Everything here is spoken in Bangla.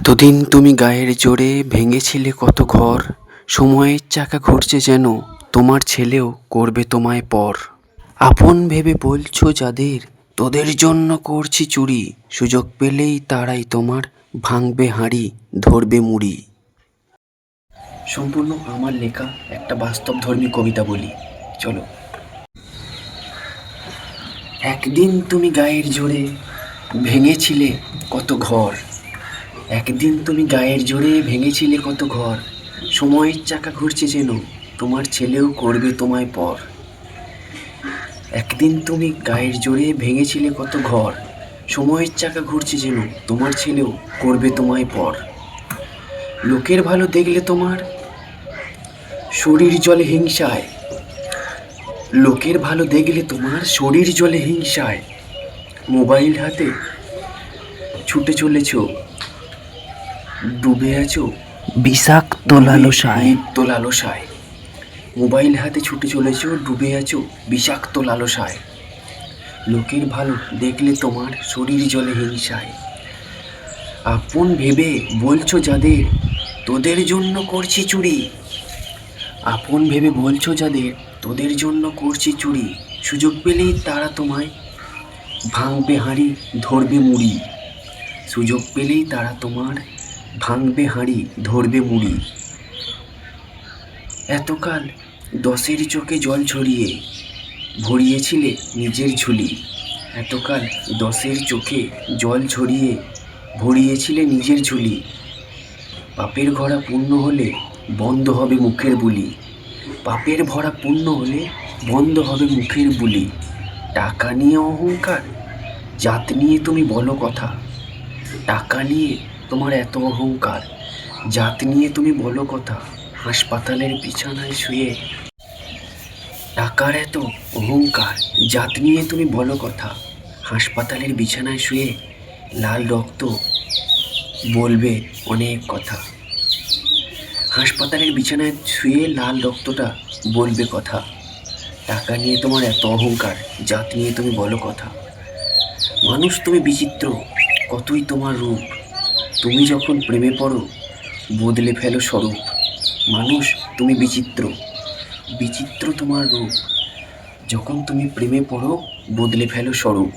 এতদিন তুমি গায়ের জোরে ভেঙেছিলে কত ঘর, সময়ের চাকা ঘুরছে যেন তোমার ছেলেও করবে তোমায় পর। আপন ভেবে বলছো যাদের, তোদের জন্য করছি চুরি, সুযোগ পেলেই তারাই তোমার ভাঙবে হাঁড়ি, ধরবে মুড়ি। সম্পূর্ণ আমার লেখা একটা বাস্তবধর্মী কবিতা বলি, চলো। একদিন তুমি গায়ের জোরে ভেঙেছিলে কত ঘর, একদিন তুমি গায়ের জোরে ভেঙেছিলে কত ঘর, সময়ের চাকা ঘুরছে যেন তোমার ছেলেও করবে তোমায় পর। একদিন তুমি গায়ের জোরে ভেঙেছিলে কত ঘর, সময়ের চাকা ঘুরছে যেন তোমার ছেলেও করবে তোমায় পর। লোকের ভালো দেখলে তোমার শরীর জ্বলে হিংসায়, লোকের ভালো দেখলে তোমার শরীর জ্বলে হিংসায়, মোবাইল হাতে ছুটে চলেছ, ডুবে আছো বিষাক্ত লালসায়। মোবাইল হাতে ছুটে চলেছ, ডুবে আছো বিষাক্ত লালসায়। লোকের ভালো দেখলে তোমার শরীর জ্বলে হিংসায়। আপন ভেবে বলছো যাদের, তোদের জন্য করছি চুরি, আপন ভেবে বলছো যাদের, তোদের জন্য করছি চুরি, সুযোগ পেলেই তারা তোমায় ভাঙবে হাঁড়ি, ধরবে মুড়ি। সুযোগ পেলেই তারা তোমার ভাঙবে হাঁড়ি, ধরবে মুড়ি। এতকাল দশের চোখে জল ছড়িয়ে ভরিয়েছিলে নিজের ঝুলি, এতকাল দশের চোখে জল ছড়িয়ে ভরিয়েছিলে নিজের ঝুলি। পাপের ঘোড়া পূর্ণ হলে বন্ধ হবে মুখের বুলি, পাপের ভরা পূর্ণ হলে বন্ধ হবে মুখের বুলি। টাকা নিয়ে অহংকার, জাত নিয়ে তুমি বলো কথা, টাকা নিয়ে তোমার এত অহংকার, জাত নিয়ে তুমি বলো কথা। হাসপাতালের বিছানায় শুয়ে টাকার এত অহংকার, জাত নিয়ে তুমি বলো কথা। হাসপাতালের বিছানায় শুয়ে লাল রক্ত বলবে অনেক কথা, হাসপাতালের বিছানায় শুয়ে লাল রক্তটা বলবে কথা। টাকা নিয়ে তোমার এত অহংকার, জাত নিয়ে তুমি বলো কথা। মানুষ তুমি বিচিত্র, কতই তোমার রূপ, তুমি যখন প্রেমে পড়ো বদলে ফেলো স্বরূপ। মানুষ তুমি বিচিত্র, বিচিত্র তোমার রূপ, যখন তুমি প্রেমে পড়ো বদলে ফেলো স্বরূপ।